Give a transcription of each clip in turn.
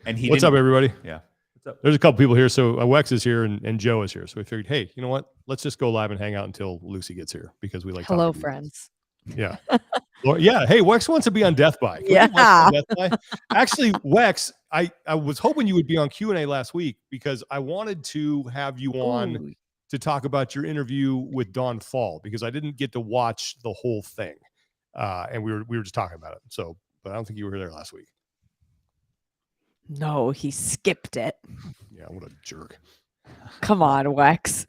And What's up, everybody? Yeah. What's up? There's a couple people here. So Wex is here and Joe is here. So we figured, hey, you know what? Let's just go live and hang out until Lucy gets here because we like Hello, talking. friends. Yeah. Yeah. Hey, Wex wants to be on Death By. Can we get Wex on Death By? Actually, Wex, I was hoping you would be on Q&A last week because I wanted to have you on to talk about your interview with Dawn Fall because I didn't get to watch the whole thing. And we were just talking about it. So, but I don't think you were there last week. No, he skipped it. Yeah, what a jerk. Come on, Wex.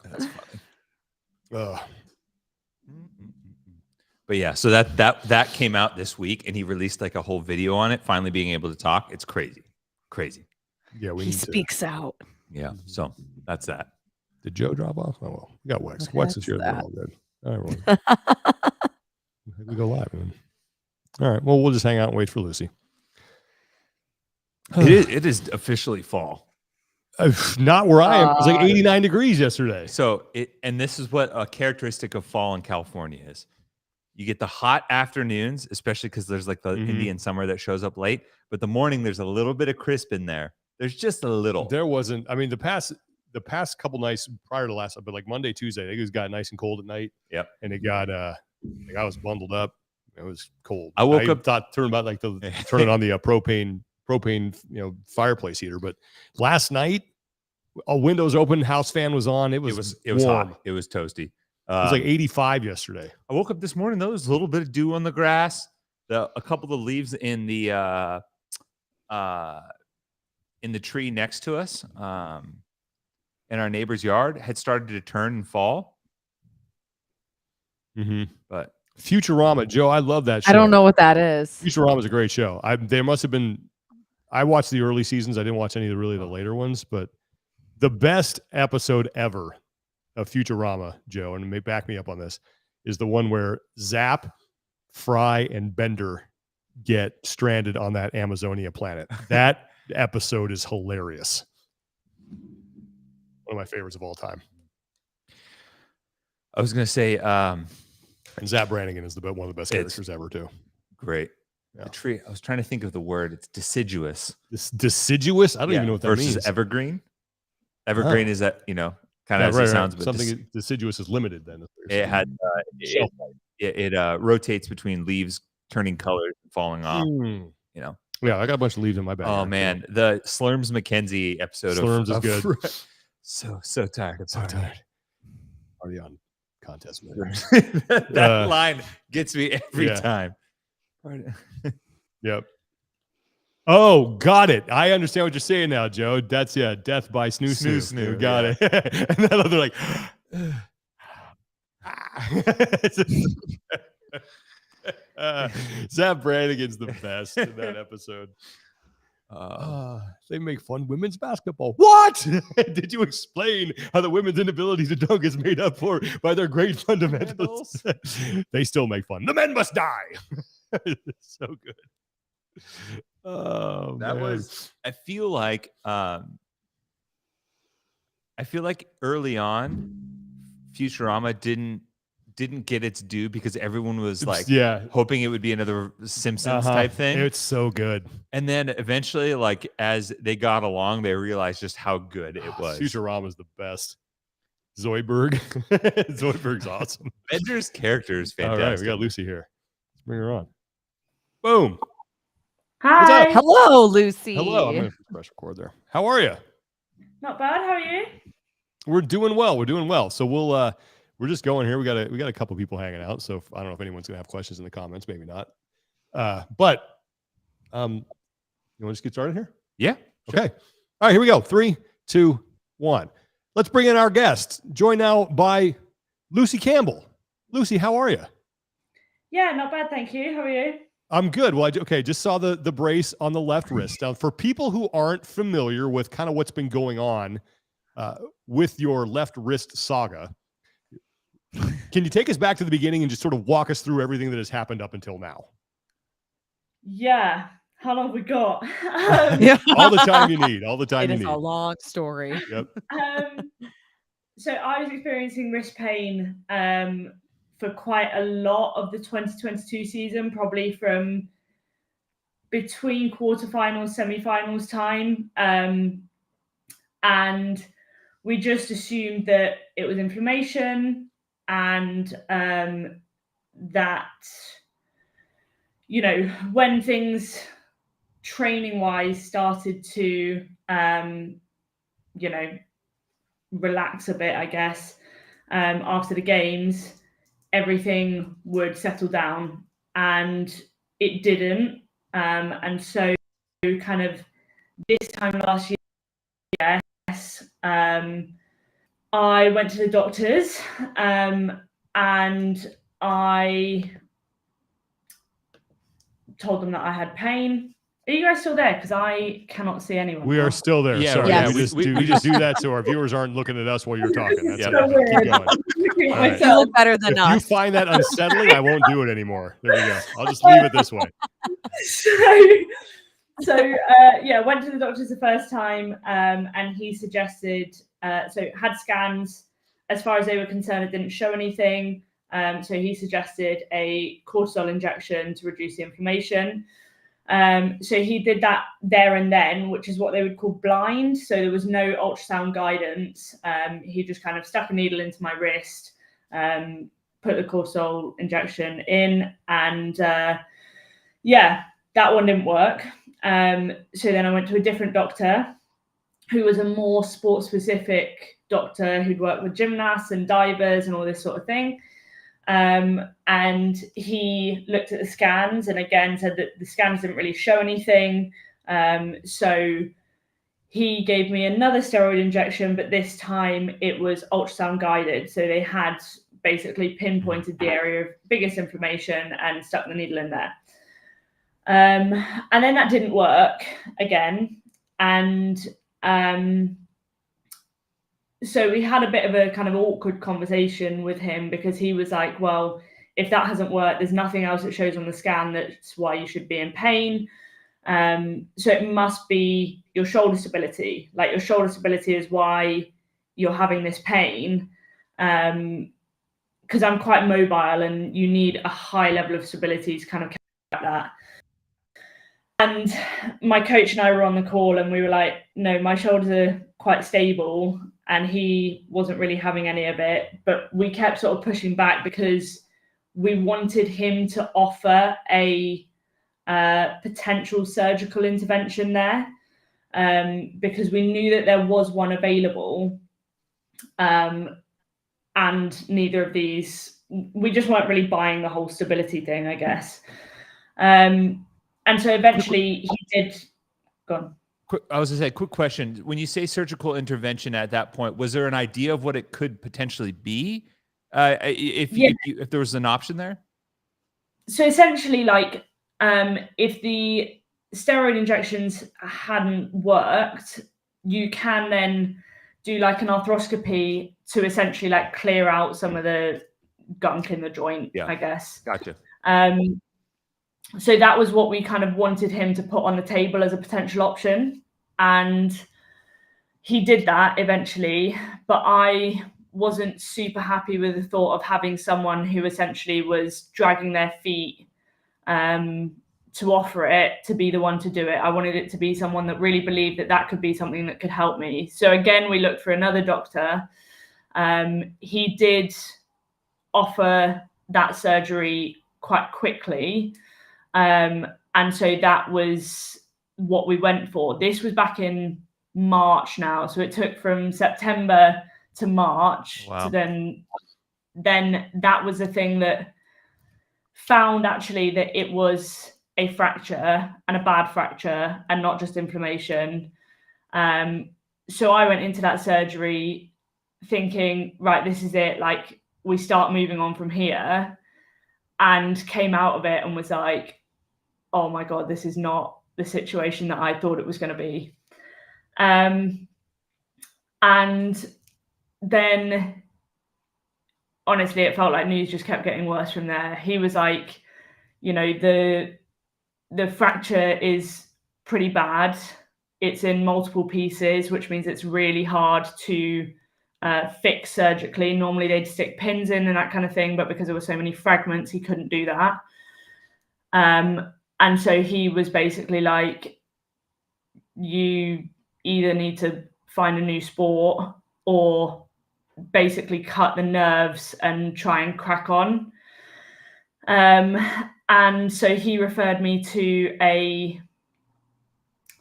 That's funny. But yeah, so that came out this week, and he released like a whole video on it. Finally, being able to talk, it's crazy. Yeah, he speaks out. Yeah, so that's that. Did Joe drop off? Oh well, we got Wex. Wex is here. We're all good. All right, we go live. Man. All right. Well, we'll just hang out and wait for Lucy. It is officially fall. Not where I am. It was like 89 degrees yesterday. So and this is what a characteristic of fall in California is. You get the hot afternoons, especially because there's like the Indian summer that shows up late. But the morning, there's a little bit of crisp in there. There's just a little. There wasn't. I mean, the past couple nights prior to last, but like Monday, Tuesday, I think it got nice and cold at night. Yep. And it got like I was bundled up. It was cold. I woke up, thought turning on the propane fireplace heater. But last night, all windows open, house fan was on. It was warm. Hot. It was toasty. It was like 85 yesterday. I woke up this morning. There was a little bit of dew on the grass. A couple of the leaves in the tree next to us, in our neighbor's yard, had started to turn and fall. But Futurama, Joe, I love that show. I don't know what that is. Futurama is a great show. There must have been. I watched the early seasons. I didn't watch any of the later ones, but the best episode ever of Futurama, Joe, and back me up on this, is the one where Zap, Fry, and Bender get stranded on that Amazonia planet. That episode is hilarious. One of my favorites of all time. I was going to say, and Zap Brannigan is one of the best characters ever, too. Great. Yeah. The tree. I was trying to think of the word. It's deciduous. Deciduous? I don't even know what that means. Versus evergreen. Evergreen is that, kind of as it sounds. But something deciduous is limited then. It had it rotates between leaves turning colors and falling off. Yeah, I got a bunch of leaves in my bag. Oh man, the Slurms McKenzie episode Slurms is good. So tired. I'm so tired. Already on contest winners. that line gets me every time. Yep. Oh, got it. I understand what you're saying now, Joe. That's Death by Snoo. Got it. And then they're like, Zap Brannigan's the best in that episode. They make fun women's basketball. What? Did you explain how the women's inability to dunk is made up for by their great fundamentals? They still make fun. The men must die. So good. Oh, that was. I feel like early on, Futurama didn't get its due because everyone was like hoping it would be another Simpsons type thing. It's so good. And then eventually, like as they got along, they realized just how good it was. Futurama is the best. Zoidberg. Zoidberg's awesome. Bender's character is fantastic. All right, we got Lucy here. Let's bring her on. Boom. Hi. What's up? Hello, Lucy. Hello. I'm going to press record there. How are you? Not bad. How are you? We're doing well. So we're just going here. We got a couple people hanging out. So I don't know if anyone's gonna have questions in the comments. Maybe not. But you want to just get started here? Yeah. Okay. All right. Here we go. 3, 2, 1. Let's bring in our guests. Joined now by Lucy Campbell. Lucy, how are you? Yeah, not bad. Thank you. How are you? I'm good. Well, just saw the brace on the left wrist. Now, for people who aren't familiar with kind of what's been going on with your left wrist saga, can you take us back to the beginning and just sort of walk us through everything that has happened up until now? Yeah. How long have we got? All the time you need. It is a long story. Yep. So I was experiencing wrist pain for quite a lot of the 2022 season, probably from between quarterfinals, semi-finals time. And we just assumed that it was inflammation and that, you know, when things training wise started to, you know, relax a bit, I guess, after the games, everything would settle down, and it didn't. And so kind of this time last year, yes, I went to the doctors, and I told them that I had pain. Are you guys still there? Because I cannot see anyone. We are still there. Yeah, Sorry, yeah, we just do that so our viewers aren't looking at us while you're talking. That's Yeah. it. So Keep going. weird. All right. You look better than If us. you find that unsettling, I won't do it anymore. There we go. I'll just leave it this way. So yeah, went to the doctors the first time, and he suggested, so had scans. As far as they were concerned, it didn't show anything. So he suggested a cortisol injection to reduce the inflammation. So he did that there and then, which is what they would call blind. So there was no ultrasound guidance. He just kind of stuck a needle into my wrist, put the cortisol injection in, and yeah, that one didn't work. So then I went to a different doctor who was a more sport specific doctor who'd worked with gymnasts and divers and all this sort of thing. And he looked at the scans and again said that the scans didn't really show anything. So he gave me another steroid injection, but this time it was ultrasound guided. So they had basically pinpointed the area of biggest inflammation and stuck the needle in there. And then that didn't work again. And so we had a bit of a kind of awkward conversation with him because he was like, well, if that hasn't worked, there's nothing else that shows on the scan that's why you should be in pain. So it must be your shoulder stability. Like your shoulder stability is why you're having this pain. Because I'm quite mobile and you need a high level of stability to kind of carry that. And my coach and I were on the call and we were like, no, my shoulders are quite stable, and he wasn't really having any of it. But we kept sort of pushing back because we wanted him to offer a potential surgical intervention there, because we knew that there was one available, and neither of these, we just weren't really buying the whole stability thing, I guess. And so eventually he did. Go on. I was going to say, quick question. When you say surgical intervention at that point, was there an idea of what it could potentially be? If there was an option there? So essentially, like, if the steroid injections hadn't worked, you can then do like an arthroscopy to essentially like clear out some of the gunk in the joint, I guess. Gotcha. So that was what we kind of wanted him to put on the table as a potential option. And he did that eventually, but I wasn't super happy with the thought of having someone who essentially was dragging their feet to offer it, to be the one to do it. I wanted it to be someone that really believed that that could be something that could help me. So again, we looked for another doctor. He did offer that surgery quite quickly. And so that was what we went for. This was back in March now. So it took from September to March. Wow. So then that was the thing that found actually that it was a fracture, and a bad fracture, and not just inflammation. So I went into that surgery thinking, right, this is it. Like, we start moving on from here, and came out of it and was like, oh my God, this is not the situation that I thought it was going to be. And then honestly, it felt like news just kept getting worse from there. He was like, you know, the fracture is pretty bad. It's in multiple pieces, which means it's really hard to fix surgically. Normally they'd stick pins in and that kind of thing, but because there were so many fragments, he couldn't do that. And so he was basically like, you either need to find a new sport or basically cut the nerves and try and crack on. And so he referred me to I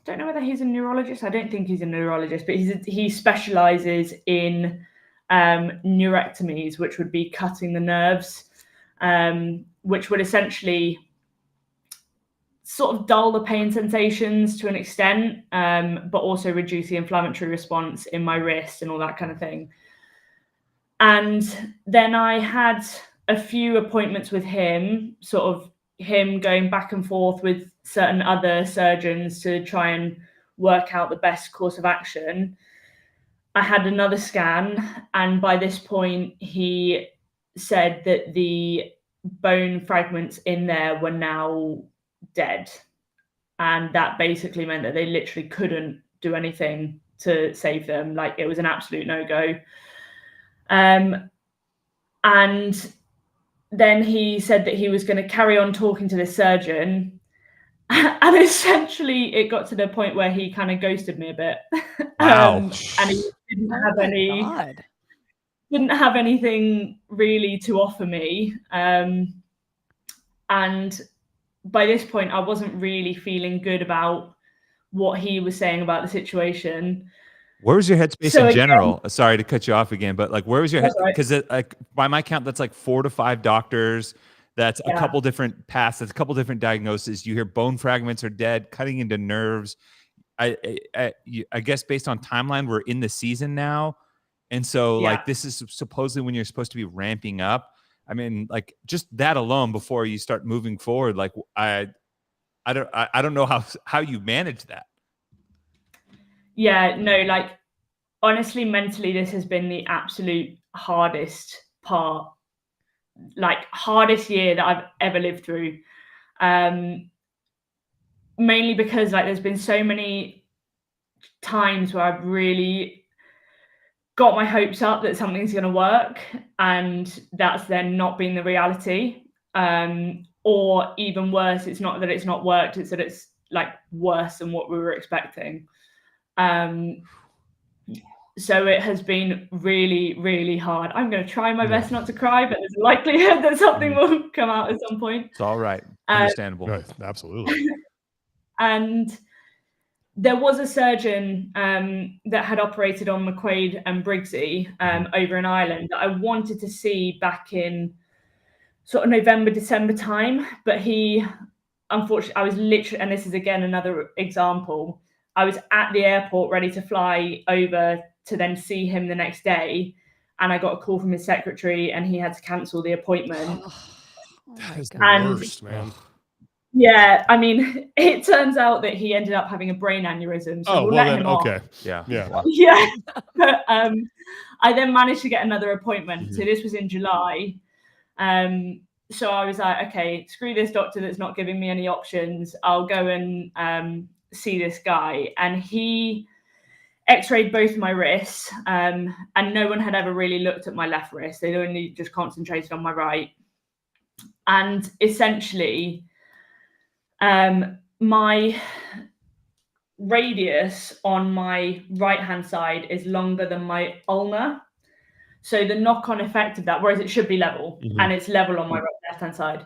don't know whether he's a neurologist. I don't think he's a neurologist, but he specializes in neurectomies, which would be cutting the nerves, which would essentially sort of dull the pain sensations to an extent, but also reduce the inflammatory response in my wrist and all that kind of thing. And then I had a few appointments with him, sort of him going back and forth with certain other surgeons to try and work out the best course of action. I had another scan, and by this point, he said that the bone fragments in there were now dead. And that basically meant that they literally couldn't do anything to save them. Like, it was an absolute no-go. And then he said that he was going to carry on talking to this surgeon. And essentially it got to the point where he kind of ghosted me a bit. Wow. And he didn't God. didn't have anything really to offer me. And by this point, I wasn't really feeling good about what he was saying about the situation. Where was your headspace So in again- general? Sorry to cut you off again, but like, where was your head? That's all right. Because like by my count, that's like 4 to 5 doctors. That's a Yeah. couple different paths. That's a couple different diagnoses. You hear bone fragments are dead, cutting into nerves. I guess based on timeline, we're in the season now, and so Yeah. like this is supposedly when you're supposed to be ramping up. I mean, like just that alone before you start moving forward. Like I don't know how you manage that. Yeah, no, like honestly, mentally, this has been the absolute hardest part, like hardest year that I've ever lived through. Mainly because like there's been so many times where I've really got my hopes up that something's going to work, and that's then not been the reality. Or even worse, it's not that it's not worked, it's that it's like worse than what we were expecting. So it has been really, really hard. I'm going to try my best not to cry, but there's a likelihood that something will come out at some point. It's all right. Understandable. Right, absolutely. And there was a surgeon that had operated on McQuaid and Briggsy over in Ireland that I wanted to see back in sort of November, December time. But he, unfortunately, I was literally, and this is again another example, I was at the airport ready to fly over to then see him the next day. And I got a call from his secretary and he had to cancel the appointment. That is the And- worst, man. Yeah, I mean, it turns out that he ended up having a brain aneurysm. So Oh, we'll well let then, him off. okay. Yeah. Yeah. Yeah. But I then managed to get another appointment. So this was in July. So I was like, okay, screw this doctor that's not giving me any options. I'll go and see this guy. And he x-rayed both my wrists. And no one had ever really looked at my left wrist. They'd only just concentrated on my right. And essentially, my radius on my right hand side is longer than my ulnar. So the knock-on effect of that, whereas it should be level, and it's level on my left hand side,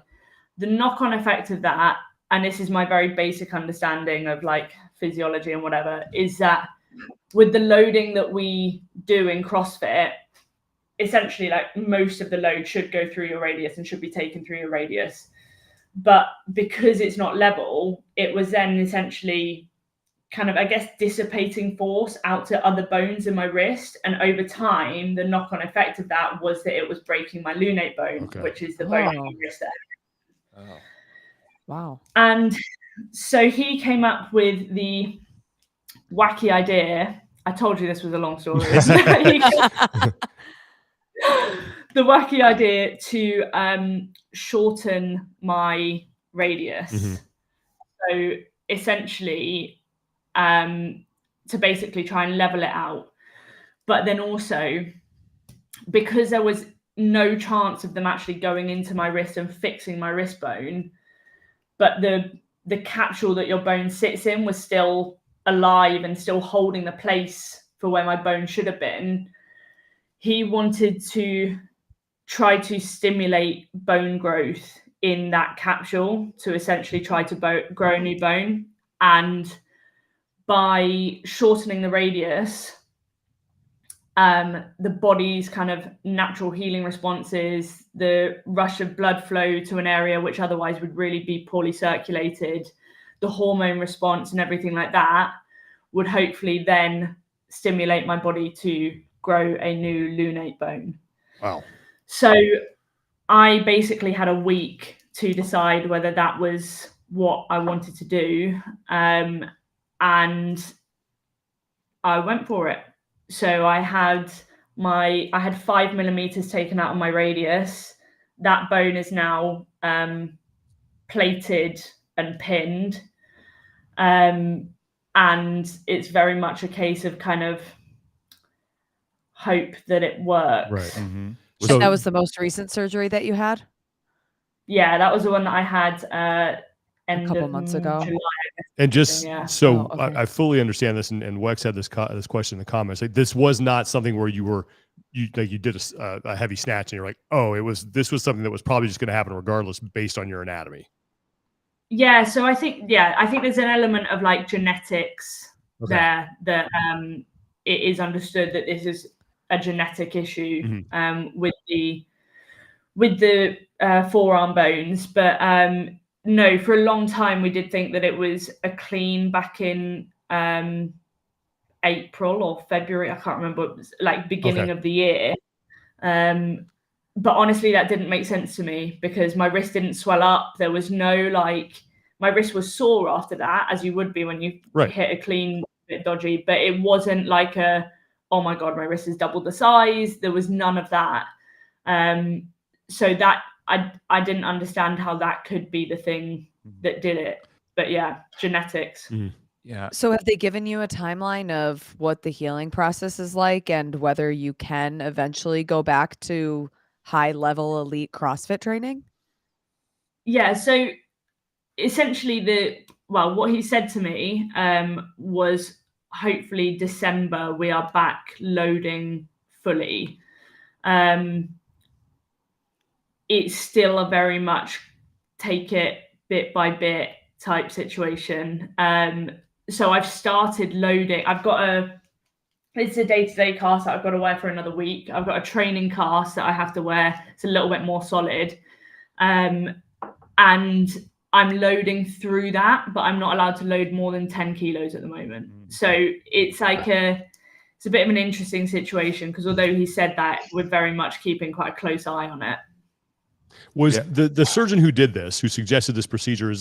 the knock-on effect of that, and this is my very basic understanding of like physiology and whatever, is that with the loading that we do in CrossFit, essentially like most of the load should go through your radius and should be taken through your radius. But because it's not level, it was then essentially kind of, I guess, dissipating force out to other bones in my wrist. And over time, the knock-on effect of that was that it was breaking my lunate bone, which is the bone in your wrist there. Oh. Wow. And so he came up with the wacky idea. I told you this was a long story. The wacky idea to shorten my radius. So essentially, to basically try and level it out. But then also, because there was no chance of them actually going into my wrist and fixing my wrist bone, but the the capsule that your bone sits in was still alive and still holding the place for where my bone should have been, he wanted to try to stimulate bone growth in that capsule to essentially try to grow a new bone. And by shortening the radius, the body's kind of natural healing responses, the rush of blood flow to an area which otherwise would really be poorly circulated, the hormone response and everything like that would hopefully then stimulate my body to grow a new lunate bone. Wow. So I basically had a week to decide whether that was what I wanted to do. And I went for it. So I had 5 millimeters taken out of my radius. That bone is now plated and pinned. And it's very much a case of kind of hope that it works. Right. Mm-hmm. So that was the most recent surgery that you had? Yeah, that was the one that I had a couple months ago. July. And just so okay. I fully understand this, and Wex had this question in the comments. Like, this was not something where you did a heavy snatch and you're like, oh, this was something that was probably just going to happen regardless based on your anatomy. Yeah, so I think there's an element of like genetics there that it is understood that this is a genetic issue with the forearm bones, but no, for a long time we did think that it was a clean back in April or February. I can't remember. It was like beginning of the year. But honestly, that didn't make sense to me because my wrist didn't swell up. There was no my wrist was sore after that, as you would be when you hit a clean bit dodgy, but it wasn't like oh my God, my wrist is double the size. There was none of that. So that I didn't understand how that could be the thing that did it. But yeah, genetics. Mm-hmm. Yeah. So have they given you a timeline of what the healing process is like and whether you can eventually go back to high level elite CrossFit training? Yeah. So essentially what he said to me was hopefully December, we are back loading fully. It's still a very much take it bit by bit type situation. So I've started loading. It's a day-to-day cast that I've got to wear for another week. I've got a training cast that I have to wear. It's a little bit more solid. And I'm loading through that, but I'm not allowed to load more than 10 kilos at the moment. So it's like it's a bit of an interesting situation because although he said that, we're very much keeping quite a close eye on it. Was the surgeon who did this, who suggested this procedure,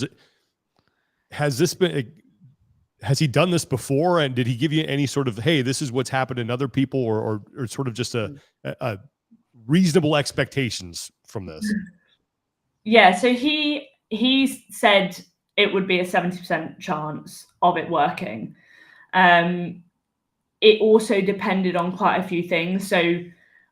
has he done this before? And did he give you any sort of, hey, this is what's happened in other people or sort of just a reasonable expectations from this? Yeah. So he said it would be a 70% chance of it working. It also depended on quite a few things. So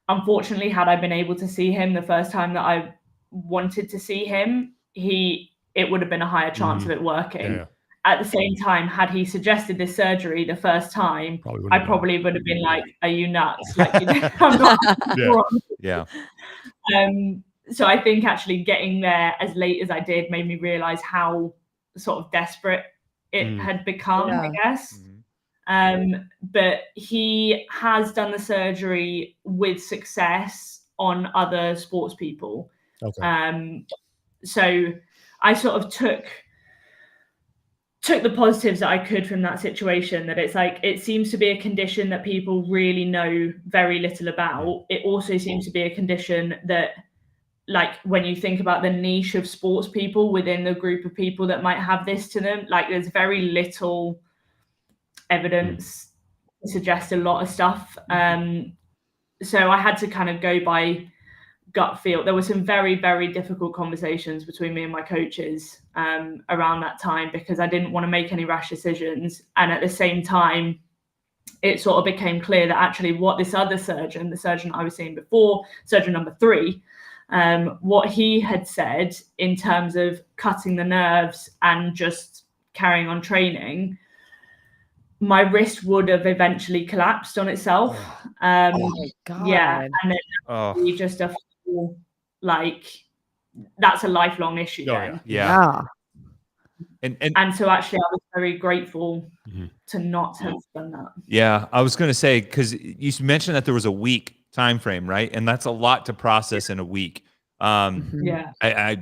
unfortunately, had I been able to see him the first time that I wanted to see him, it would have been a higher chance of it working. Yeah. At the same time, had he suggested this surgery the first time, I probably would have been like, "Are you nuts?" Like, I'm not. Yeah. So I think actually getting there as late as I did made me realize how sort of desperate it had become, I guess. But he has done the surgery with success on other sports people. Okay. So I sort of took the positives that I could from that situation, that it's like, it seems to be a condition that people really know very little about. It also seems to be a condition that, like, when you think about the niche of sports people within the group of people that might have this to them, like there's very little evidence to suggest a lot of stuff. So I had to kind of go by gut feel. There were some very, very difficult conversations between me and my coaches around that time because I didn't want to make any rash decisions. And at the same time, it sort of became clear that actually what this other surgeon, the surgeon I was seeing before, surgeon number 3, what he had said in terms of cutting the nerves and just carrying on training, my wrist would have eventually collapsed on itself. Oh my God. Yeah, and then just a full, like, that's a lifelong issue then. Yeah. And so actually I was very grateful to not have done that. Yeah, I was going to say, because you mentioned that there was a week time frame, right? And that's a lot to process in a week. Yeah.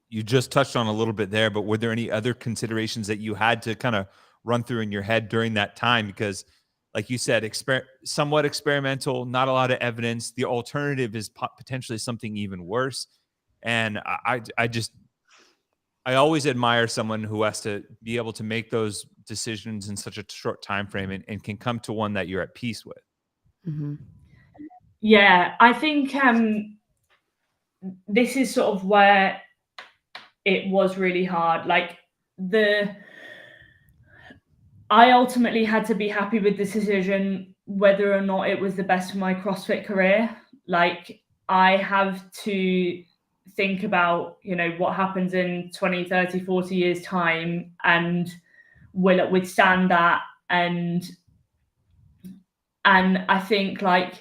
You just touched on a little bit there, but were there any other considerations that you had to kind of run through in your head during that time? Because like you said, somewhat experimental, not a lot of evidence. The alternative is potentially something even worse. And I always admire someone who has to be able to make those decisions in such a short time frame and can come to one that you're at peace with. Yeah, I think this is sort of where it was really hard. Like I ultimately had to be happy with the decision, whether or not it was the best for my CrossFit career. Like I have to think about, what happens in 20, 30, 40 years time, and will it withstand that? And I think like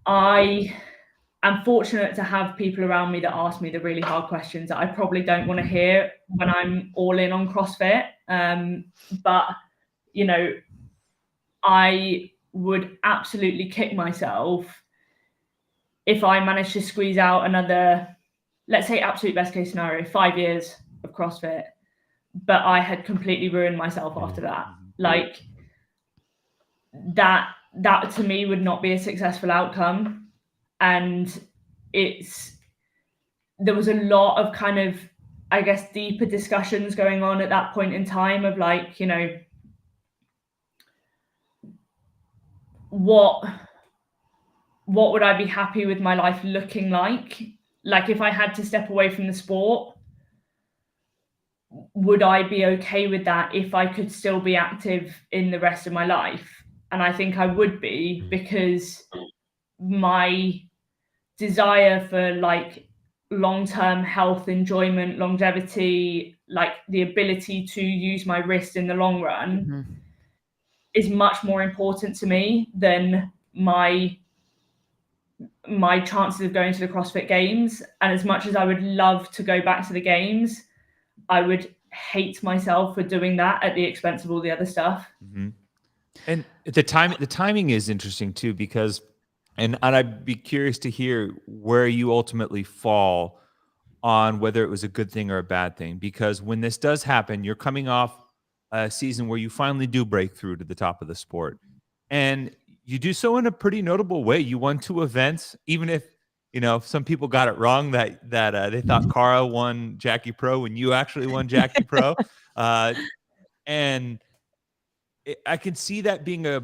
I am fortunate to have people around me that ask me the really hard questions that I probably don't want to hear when I'm all in on CrossFit. But, I would absolutely kick myself if I managed to squeeze out another, let's say absolute best case scenario, 5 years of CrossFit, but I had completely ruined myself after that. Like that to me would not be a successful outcome. And there was a lot of kind of, I guess, deeper discussions going on at that point in time of like, what would I be happy with my life looking like? Like if I had to step away from the sport, would I be okay with that if I could still be active in the rest of my life? And I think I would be, because my desire for like long-term health, enjoyment, longevity, like the ability to use my wrist in the long run is much more important to me than my chances of going to the CrossFit Games. And as much as I would love to go back to the games, I would hate myself for doing that at the expense of all the other stuff. And the timing is interesting too, because and I'd be curious to hear where you ultimately fall on whether it was a good thing or a bad thing. Because when this does happen, you're coming off a season where you finally do break through to the top of the sport. And you do so in a pretty notable way. You won 2 events, even if, some people got it wrong that they thought Cara won Jackie Pro when you actually won Jackie Pro. And I can see that being a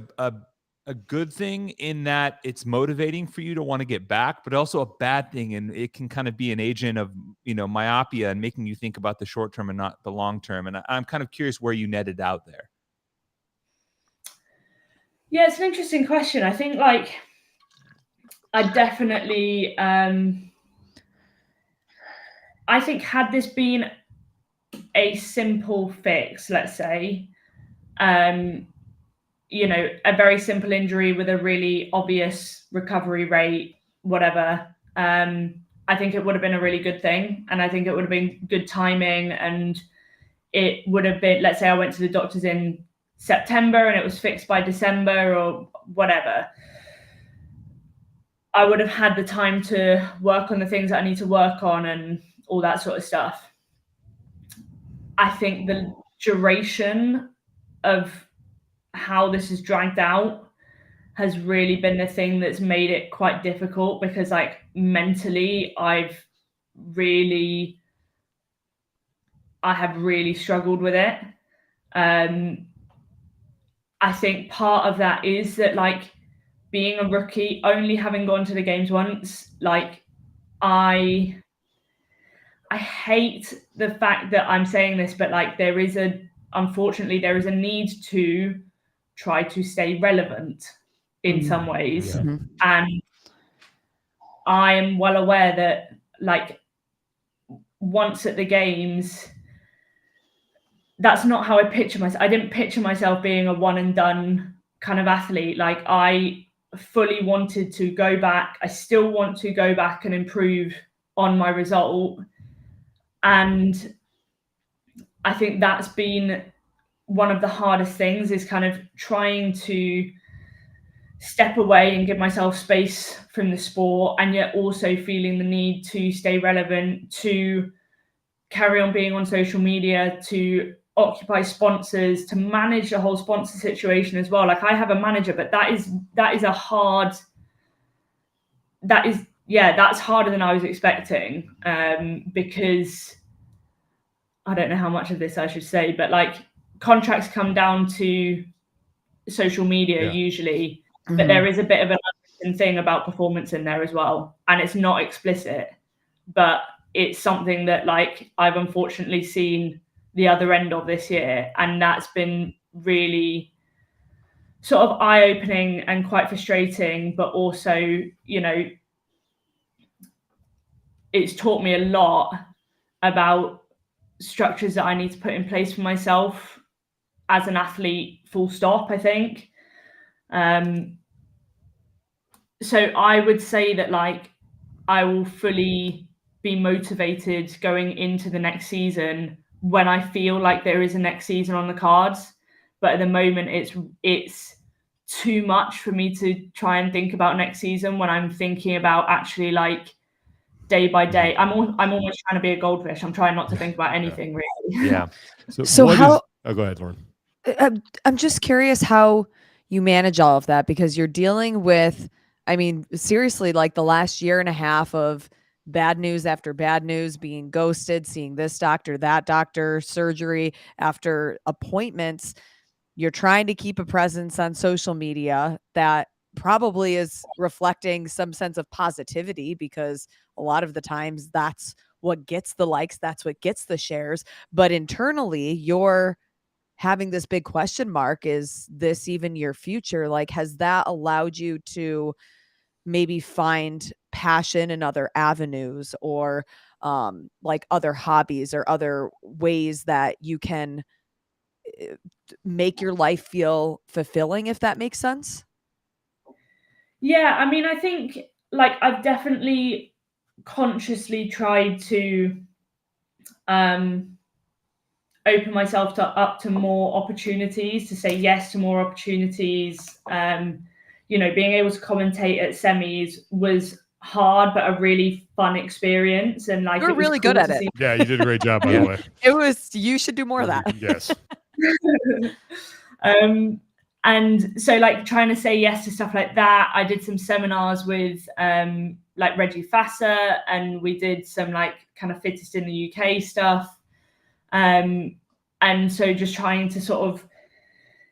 good thing in that it's motivating for you to want to get back, but also a bad thing. And it can kind of be an agent of, myopia and making you think about the short term and not the long term. And I'm kind of curious where you netted out there. Yeah, it's an interesting question. I think like I definitely, I think had this been a simple fix, let's say, a very simple injury with a really obvious recovery rate, whatever, I think it would have been a really good thing. And I think it would have been good timing. And it would have been, let's say I went to the doctors in September and it was fixed by December or whatever, I would have had the time to work on the things that I need to work on and all that sort of stuff. I think the duration of how this is dragged out has really been the thing that's made it quite difficult, because like mentally I have really struggled with it. I think part of that is that like being a rookie, only having gone to the games once, like I hate the fact that I'm saying this, but like unfortunately there is a need to try to stay relevant in some ways. And I am well aware that like once at the games, that's not how I picture myself. I didn't picture myself being a one and done kind of athlete. Like I fully wanted to go back. I still want to go back and improve on my result. And I think that's been one of the hardest things, is kind of trying to step away and give myself space from the sport, and yet also feeling the need to stay relevant, to carry on being on social media, to occupy sponsors, to manage the whole sponsor situation as well. Like I have a manager, but that's harder than I was expecting, because I don't know how much of this I should say, but like contracts come down to social media usually, but there is a bit of an unspoken thing about performance in there as well, and it's not explicit, but it's something that like I've unfortunately seen the other end of this year, and that's been really sort of eye-opening and quite frustrating, but also, you know, it's taught me a lot about structures that I need to put in place for myself as an athlete, full stop, I think. So I would say that like I will fully be motivated going into the next season when I feel like there is a next season on the cards. But at the moment, it's too much for me to try and think about next season when I'm thinking about actually like day by day. I'm almost trying to be a goldfish. I'm trying not to think about anything really. Yeah. So how? Go ahead, Lauren. I'm just curious how you manage all of that, because you're dealing with, I mean, seriously, like the last year and a half of bad news after bad news, being ghosted, seeing this doctor, that doctor, surgery after appointments. You're trying to keep a presence on social media that probably is reflecting some sense of positivity, because a lot of the times that's what gets the likes, that's what gets the shares. But internally, you're having this big question mark. Is this even your future? Like, has that allowed you to maybe find passion in other avenues, or like other hobbies or other ways that you can make your life feel fulfilling, if that makes sense? Yeah, I mean, I think like I've definitely consciously tried to open myself up to more opportunities, to say yes to more opportunities. You know, being able to commentate at semis was hard, but a really fun experience. And like, You're really good at it. Yeah, you did a great job, by the way. You should do more of that. Yes. And so like trying to say yes to stuff like that. I did some seminars with like Reggie Fasser, and we did some like kind of fittest in the UK stuff. And so just trying to sort of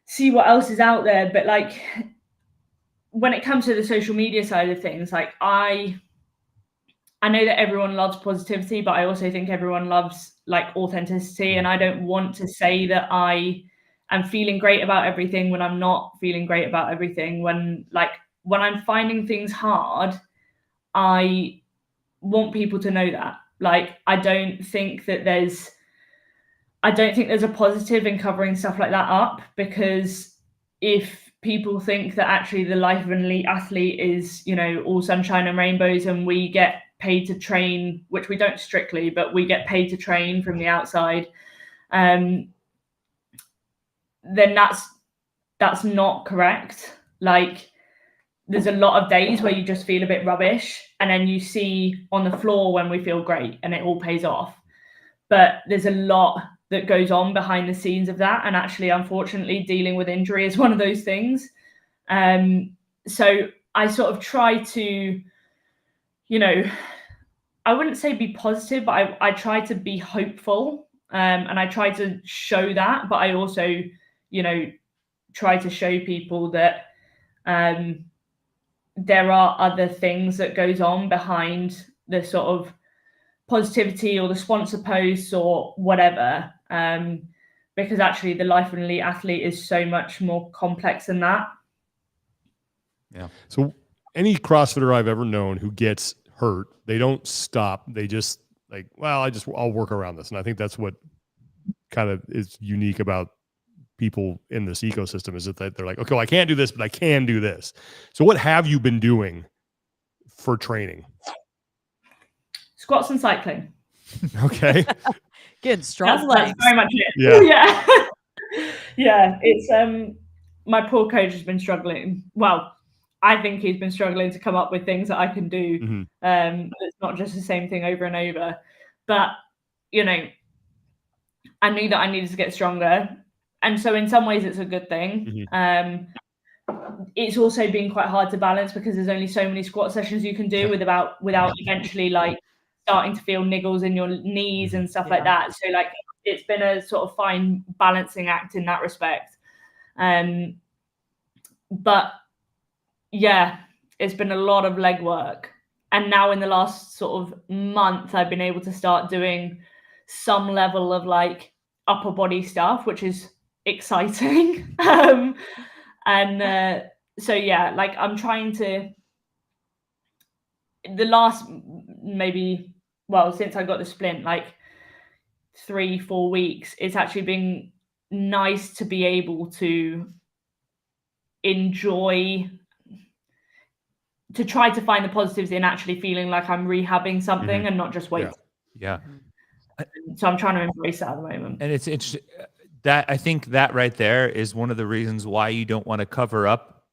see what else is out there. But like when it comes to the social media side of things, like I know that everyone loves positivity, but I also think everyone loves like authenticity. And I don't want to say that I am feeling great about everything when I'm not feeling great about everything. When I'm finding things hard, I want people to know that. Like, I don't think there's a positive in covering stuff like that up, because if people think that actually the life of an elite athlete is, you know, all sunshine and rainbows, and we get paid to train, which we don't strictly, but we get paid to train from the outside, then that's not correct. Like, there's a lot of days where you just feel a bit rubbish, and then you see on the floor when we feel great and it all pays off. But there's a lot that goes on behind the scenes of that. And actually, unfortunately, dealing with injury is one of those things. So I sort of try to, you know, I wouldn't say be positive, but I try to be hopeful. And I try to show that, but I also, you know, try to show people that there are other things that goes on behind the sort of positivity or the sponsor posts or whatever, because actually the life of an elite athlete is so much more complex than that. Yeah. So any CrossFitter I've ever known who gets hurt, they don't stop. They just like, well, I'll work around this. And I think that's what kind of is unique about people in this ecosystem, is that they're like, okay, well, I can't do this, but I can do this. So what have you been doing for training? Squats and cycling. Okay. Good, strong That's legs. very much it. Yeah. Yeah. Yeah. It's my poor coach has been struggling. Well, I think he's been struggling to come up with things that I can do. Mm-hmm. It's not just the same thing over and over. But, you know, I knew that I needed to get stronger. And so in some ways it's a good thing. Mm-hmm. It's also been quite hard to balance because there's only so many squat sessions you can do without eventually like starting to feel niggles in your knees and stuff like that. So like it's been a sort of fine balancing act in that respect. But yeah, it's been a lot of leg work. And now in the last sort of month, I've been able to start doing some level of like upper body stuff, which is exciting. So yeah, like I'm trying to, the last since I got the splint, like 3-4 weeks, it's actually been nice to be able to enjoy, to try to find the positives in actually feeling like I'm rehabbing something and not just waiting. Yeah. So I'm trying to embrace that at the moment. And it's interesting that I think that right there is one of the reasons why you don't want to cover up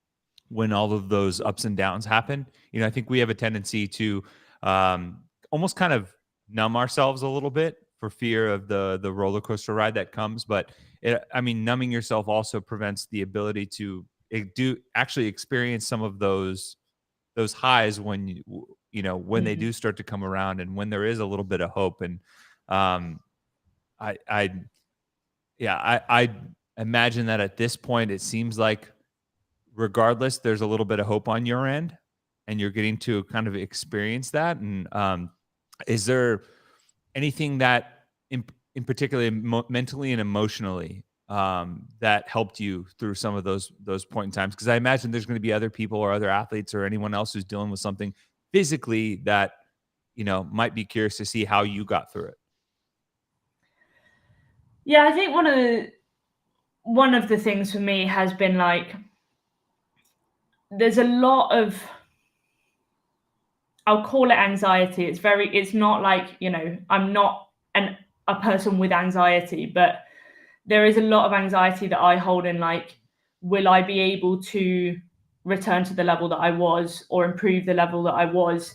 when all of those ups and downs happen. You know, I think we have a tendency to almost kind of numb ourselves a little bit for fear of the roller coaster ride that comes. But numbing yourself also prevents the ability to actually experience some of those highs when when they do start to come around and when there is a little bit of hope. And I imagine that at this point it seems like regardless there's a little bit of hope on your end and you're getting to kind of experience that. And is there anything that in particular mentally and emotionally that helped you through some of those point in times? Because I imagine there's going to be other people or other athletes or anyone else who's dealing with something physically that might be curious to see how you got through it. Yeah, I think one of the things for me has been like, there's a lot of, I'll call it anxiety. It's not like, I'm not a person with anxiety, but there is a lot of anxiety that I hold in, like, will I be able to return to the level that I was or improve the level that I was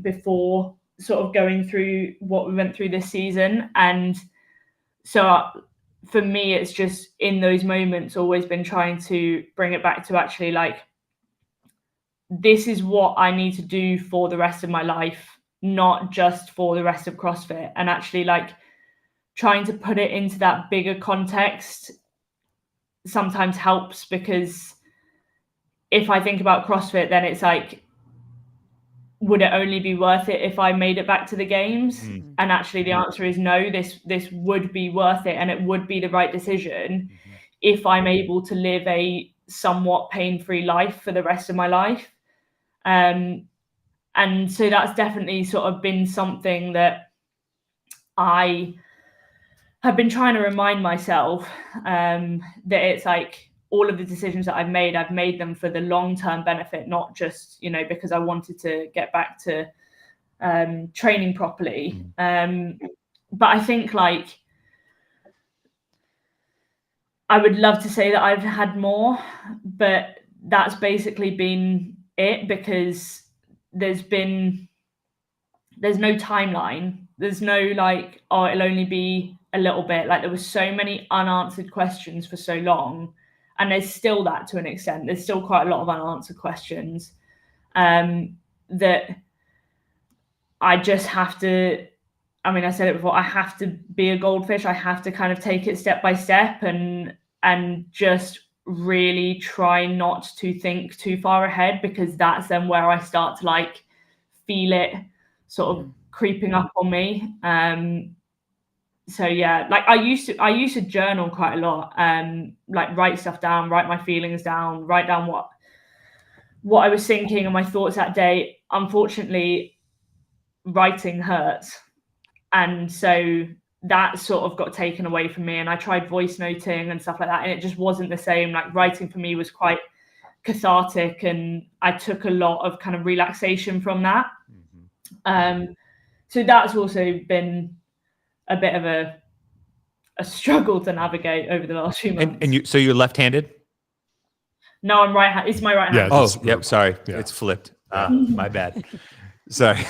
before sort of going through what we went through this season. And so for me, it's just in those moments always been trying to bring it back to actually like, this is what I need to do for the rest of my life, not just for the rest of CrossFit. And actually like trying to put it into that bigger context sometimes helps, because if I think about CrossFit, then it's like, would it only be worth it if I made it back to the games? And actually the answer is no, this would be worth it, and it would be the right decision if I'm able to live a somewhat pain-free life for the rest of my life. And so that's definitely sort of been something that I have been trying to remind myself, that it's like all of the decisions that I've made them for the long-term benefit, not just, because I wanted to get back to training properly. But I think like, I would love to say that I've had more, but that's basically been it, because there's no timeline. There's no like, oh, it'll only be a little bit. Like there was so many unanswered questions for so long. And there's still that to an extent. There's still quite a lot of unanswered questions that I just have to, I said it before, I have to be a goldfish. I have to kind of take it step by step and just really try not to think too far ahead, because that's then where I start to like feel it sort of creeping up on me. So yeah, like I used to journal quite a lot, like write stuff down, write my feelings down, write down what I was thinking and my thoughts that day. Unfortunately, writing hurts. And so that sort of got taken away from me, and I tried voice noting and stuff like that, and it just wasn't the same. Like writing for me was quite cathartic, and I took a lot of kind of relaxation from that. So that's also been a bit of a struggle to navigate over the last few months. And so you're left-handed? No, I'm right. It's my right hand. Oh, yep. Sorry, it's flipped. My bad. Sorry.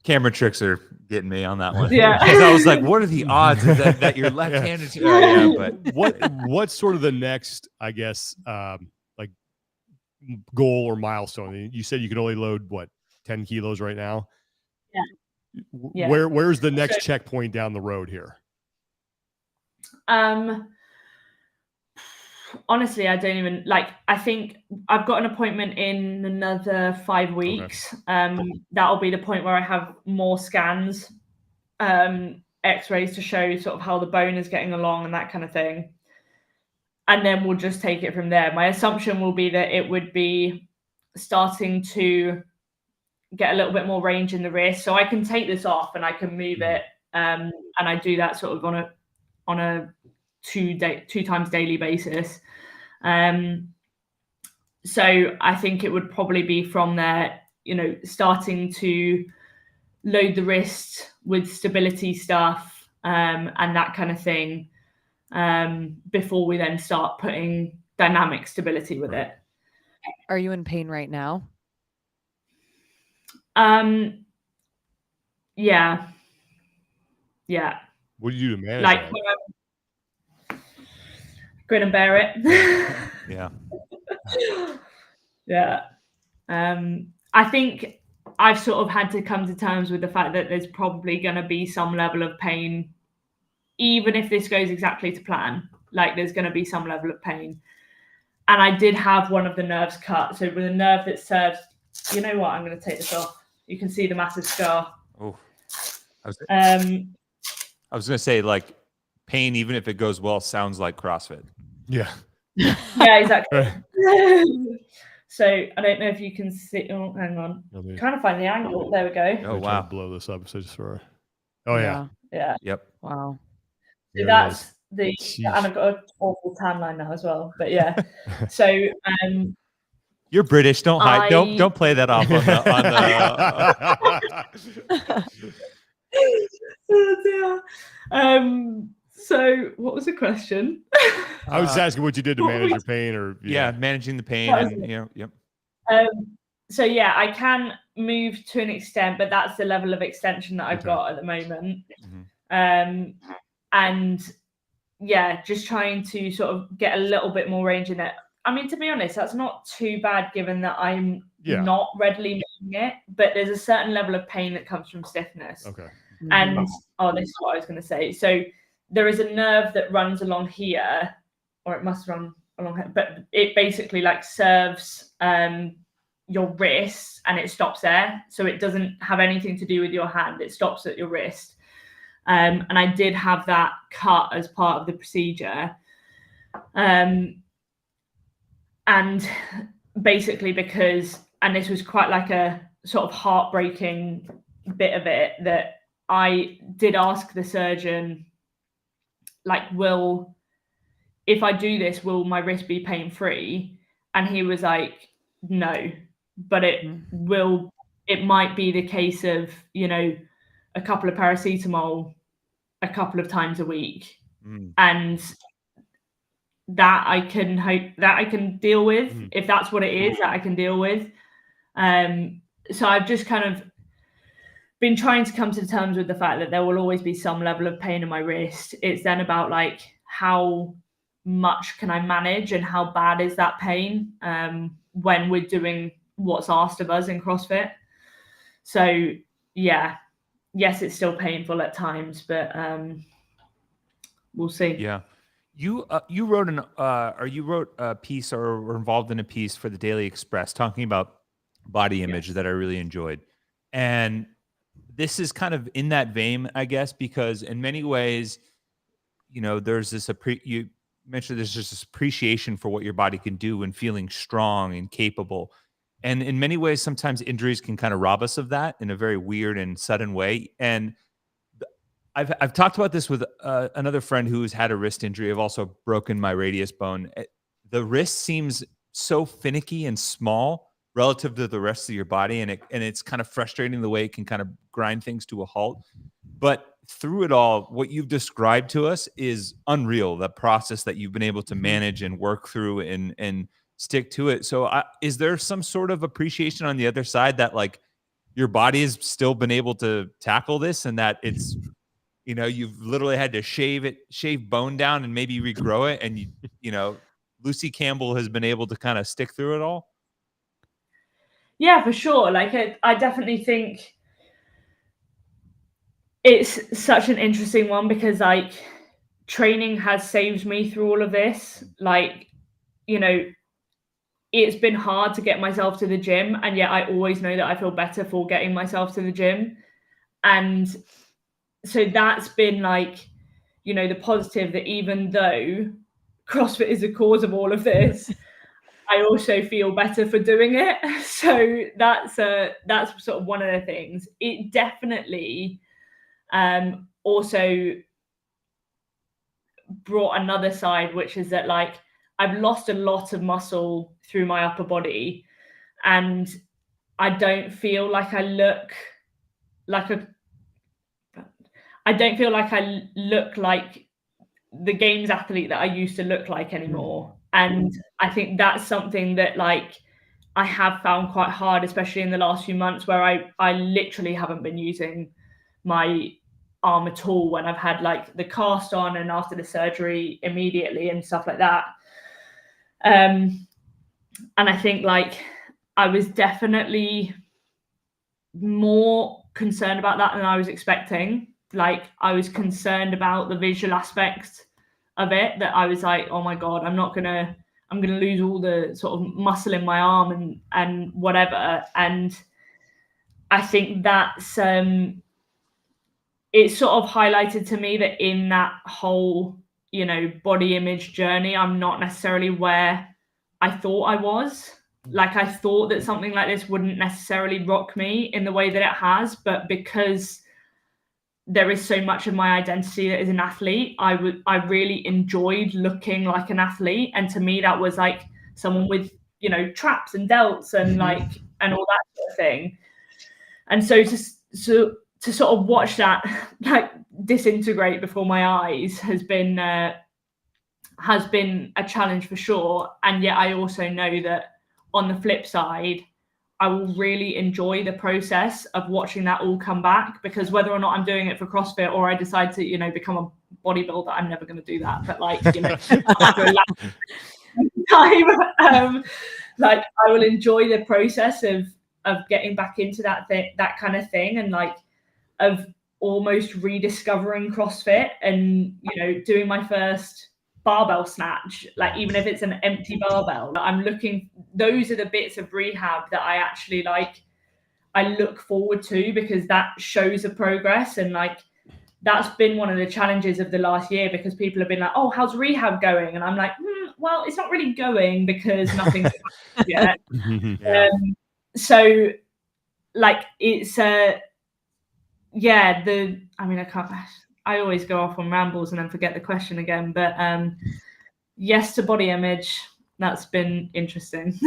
Camera tricks are getting me on that one. Yeah. I was like, what are the odds that you're left-handed? But what's sort of the next, I guess, like goal or milestone? You said you could only load 10 kilos right now. Yeah. Where's the next checkpoint down the road here? Honestly, I don't even I think I've got an appointment in another 5 weeks. Okay. That'll be the point where I have more scans, x-rays to show sort of how the bone is getting along and that kind of thing. And then we'll just take it from there. My assumption will be that it would be starting to get a little bit more range in the wrist. So I can take this off and I can move it. And I do that sort of on a 2 times daily basis. So I think it would probably be from there, starting to load the wrist with stability stuff, and that kind of thing, before we then start putting dynamic stability with it. Are you in pain right now? Yeah. What do you do to manage that? Grin and bear it. Yeah. I think I've sort of had to come to terms with the fact that there's probably going to be some level of pain, even if this goes exactly to plan. Like there's going to be some level of pain. And I did have one of the nerves cut. So with a nerve that serves, you know what? I'm going to take this off. You can see the massive scar. Oh, I was going to say, like, pain, even if it goes well, sounds like CrossFit. Yeah. Yeah, exactly. So I don't know if you can see. Oh, hang on. Trying to find the angle. There we go. Oh, wow. Blow this up. So just for. Oh, yeah. Yep. Wow. So that's and I've got an awful tan line now as well. But yeah. So you're British. Don't hide. Don't play that off on the So what was the question? I was just asking what you did to manage your pain, or managing the pain, and yep. So yeah, I can move to an extent, but that's the level of extension that I've got at the moment. And yeah, just trying to sort of get a little bit more range in it. I mean, to be honest, that's not too bad given that I'm not readily moving it, but there's a certain level of pain that comes from stiffness. Okay. And this is what I was going to say. So there is a nerve that runs along here, or it must run along here, but it basically like serves your wrist, and it stops there. So it doesn't have anything to do with your hand. It stops at your wrist. And I did have that cut as part of the procedure. And basically because, and this was quite like a sort of heartbreaking bit of it, that I did ask the surgeon, like, if I do this, will my wrist be pain-free? And he was like, no, but it might be the case of, a couple of paracetamol a couple of times a week. And that I can deal with. If that's what it is, that I can deal with. So I've just kind of been trying to come to terms with the fact that there will always be some level of pain in my wrist. It's then about like, how much can I manage and how bad is that pain when we're doing what's asked of us in CrossFit. So yeah, yes, it's still painful at times, but we'll see. Yeah. You wrote a piece, or were involved in a piece for the Daily Express talking about body image that I really enjoyed. And this is kind of in that vein, I guess, because in many ways, there's this you mentioned there's just this appreciation for what your body can do and feeling strong and capable. And in many ways, sometimes injuries can kind of rob us of that in a very weird and sudden way. And I've talked about this with another friend who's had a wrist injury. I've also broken my radius bone. The wrist seems so finicky and small relative to the rest of your body, and it's kind of frustrating the way it can kind of grind things to a halt. But through it all, what you've described to us is unreal. The process that you've been able to manage and work through and stick to it. So, is there some sort of appreciation on the other side that like your body has still been able to tackle this, and that it's you've literally had to shave bone down and maybe regrow it. And Lucy Campbell has been able to kind of stick through it all. Yeah, for sure. Like I definitely think it's such an interesting one because like training has saved me through all of this. Like, it's been hard to get myself to the gym, and yet I always know that I feel better for getting myself to the gym. And so that's been like, the positive, that even though CrossFit is the cause of all of this, I also feel better for doing it. So that's sort of one of the things. It definitely also brought another side, which is that like I've lost a lot of muscle through my upper body, and I don't feel like I look like the games athlete that I used to look like anymore. And I think that's something that like I have found quite hard, especially in the last few months, where I literally haven't been using my arm at all when I've had like the cast on and after the surgery immediately and stuff like that. And I think like I was definitely more concerned about that than I was expecting. Like I was concerned about the visual aspect of it, that I was like, oh my God, I'm gonna lose all the sort of muscle in my arm and whatever. And I think that's it sort of highlighted to me that in that whole, body image journey, I'm not necessarily where I thought I was. Like I thought that something like this wouldn't necessarily rock me in the way that it has, but because there is so much of my identity that is an athlete, I really enjoyed looking like an athlete. And to me, that was like someone with, traps and delts and like, and all that sort of thing. And so to sort of watch that like disintegrate before my eyes has been a challenge for sure. And yet I also know that on the flip side, I will really enjoy the process of watching that all come back, because whether or not I'm doing it for CrossFit or I decide to, become a bodybuilder, I'm never going to do that. But like, after a time, like I will enjoy the process of getting back into that kind of thing, and like of almost rediscovering CrossFit and, doing my first barbell snatch, like even if it's an empty barbell. Those are the bits of rehab that I actually like, I look forward to, because that shows a progress. And like that's been one of the challenges of the last year, because people have been like, oh, how's rehab going? And I'm like, well, it's not really going because nothing's yet. So like it's I always go off on rambles and then forget the question again, but yes to body image. That's been interesting.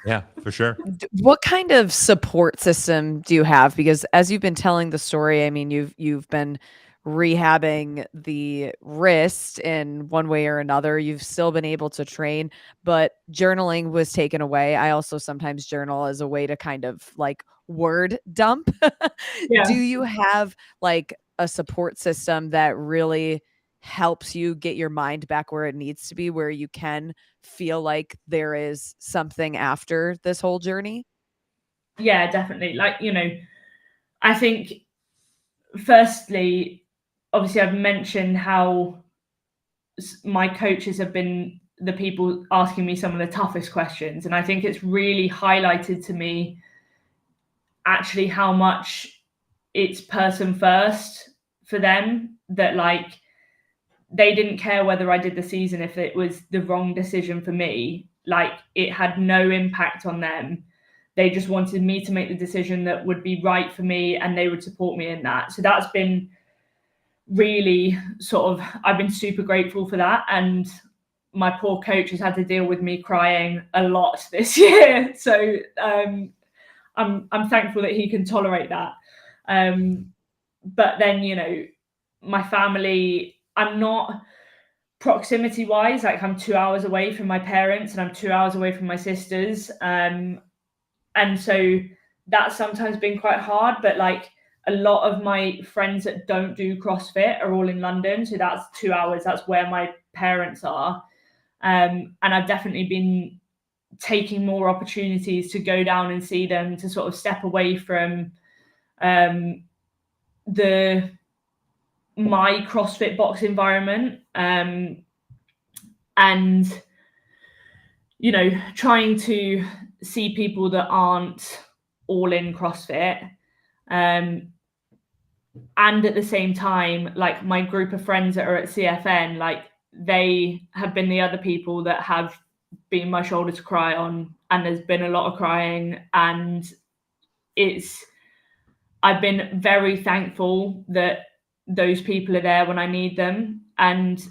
Yeah, for sure. What kind of support system do you have? Because as you've been telling the story, I mean, you've been rehabbing the wrist in one way or another. You've still been able to train, but journaling was taken away. I also sometimes journal as a way to kind of like word dump. Yeah. Do you have like a support system that really helps you get your mind back where it needs to be, where you can feel like there is something after this whole journey? Yeah, definitely. Like, I think firstly, obviously I've mentioned how my coaches have been the people asking me some of the toughest questions. And I think it's really highlighted to me actually how much it's person first for them, that like they didn't care whether I did the season if it was the wrong decision for me. Like it had no impact on them. they just wanted me to make the decision that would be right for me, and they would support me in that. So that's been really sort of, I've been super grateful for that. And my poor coach has had to deal with me crying a lot this year. So I'm thankful that he can tolerate that. But then, you know, my family, I'm not proximity wise, like I'm 2 hours away from my parents and I'm 2 hours away from my sisters. And so that's sometimes been quite hard, but like a lot of my friends that don't do CrossFit are all in London. So that's 2 hours. That's where my parents are. And I've definitely been taking more opportunities to go down and see them, to sort of step away from my CrossFit box environment, and, you know, trying to see people that aren't all in CrossFit. And at the same time, like my group of friends that are at CFN, like they have been the other people that have been my shoulder to cry on, and there's been a lot of crying, and I've been very thankful that those people are there when I need them. And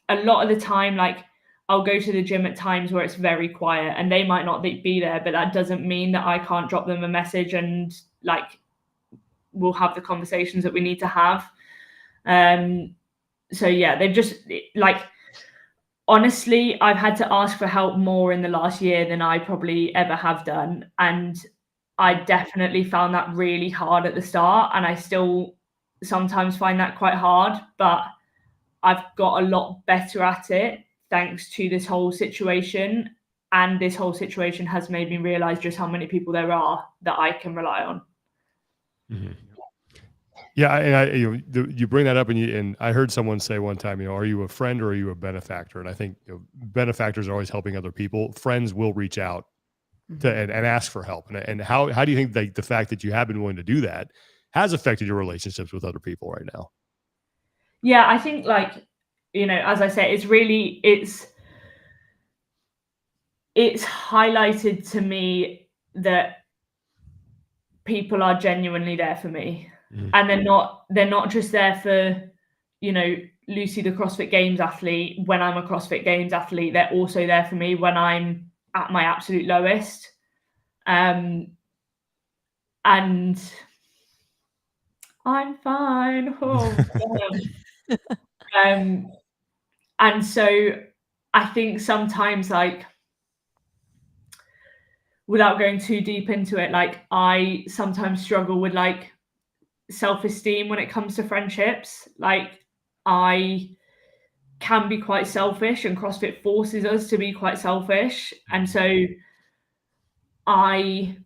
a lot of the time, like I'll go to the gym at times where it's very quiet and they might not be there, but that doesn't mean that I can't drop them a message and like we'll have the conversations that we need to have. So yeah, they've just like, honestly, I've had to ask for help more in the last year than I probably ever have done. And I definitely found that really hard at the start. And I still sometimes find that quite hard, but I've got a lot better at it thanks to this whole situation. And this whole situation has made me realize just how many people there are that I can rely on. Mm-hmm. Yeah, and you bring that up, and I heard someone say one time, are you a friend or are you a benefactor? And I think benefactors are always helping other people. Friends will reach out to and ask for help. And how do you think the fact that you have been willing to do that has affected your relationships with other people right now? Yeah, I think like, as I say, it's highlighted to me that people are genuinely there for me. Mm. And they're not just there for, Lucy, the CrossFit Games athlete. When I'm a CrossFit Games athlete, they're also there for me when I'm at my absolute lowest. And I'm fine. Oh, and so I think sometimes, like, without going too deep into it, like I sometimes struggle with like self-esteem when it comes to friendships. Like I can be quite selfish, and CrossFit forces us to be quite selfish. And so I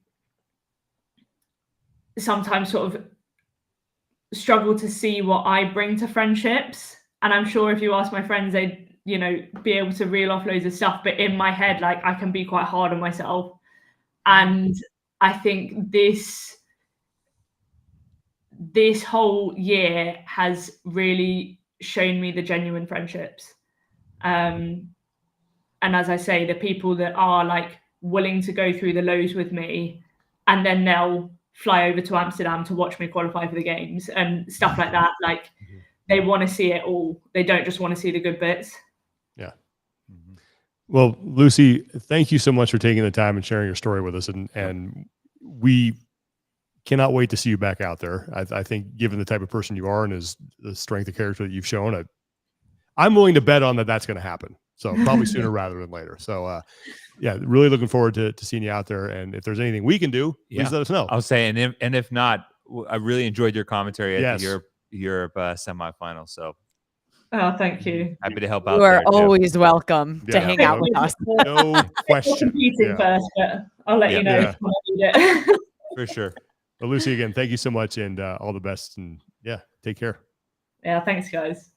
sometimes sort of struggle to see what I bring to friendships. And I'm sure if you ask my friends, they'd, be able to reel off loads of stuff. But in my head, like I can be quite hard on myself. And I think this whole year has really shown me the genuine friendships. And as I say, the people that are like willing to go through the lows with me, and then they'll fly over to Amsterdam to watch me qualify for the games and stuff like that. Like they want to see it all. They don't just want to see the good bits. Yeah. Mm-hmm. Well, Lucy, thank you so much for taking the time and sharing your story with us. And we cannot wait to see you back out there. I think given the type of person you are and the strength of character that you've shown, I'm willing to bet on that's going to happen. So probably sooner rather than later. So yeah, really looking forward to seeing you out there. And if there's anything we can do, please let us know. I'll say, and if not, I really enjoyed your commentary at the Europe semifinal. So thank you. Happy to help out. You are always welcome to hang out with us. No question. Competing first, but I'll let you know if I need it. For sure. Well, Lucy, again, thank you so much, and all the best. And take care. Yeah, thanks, guys.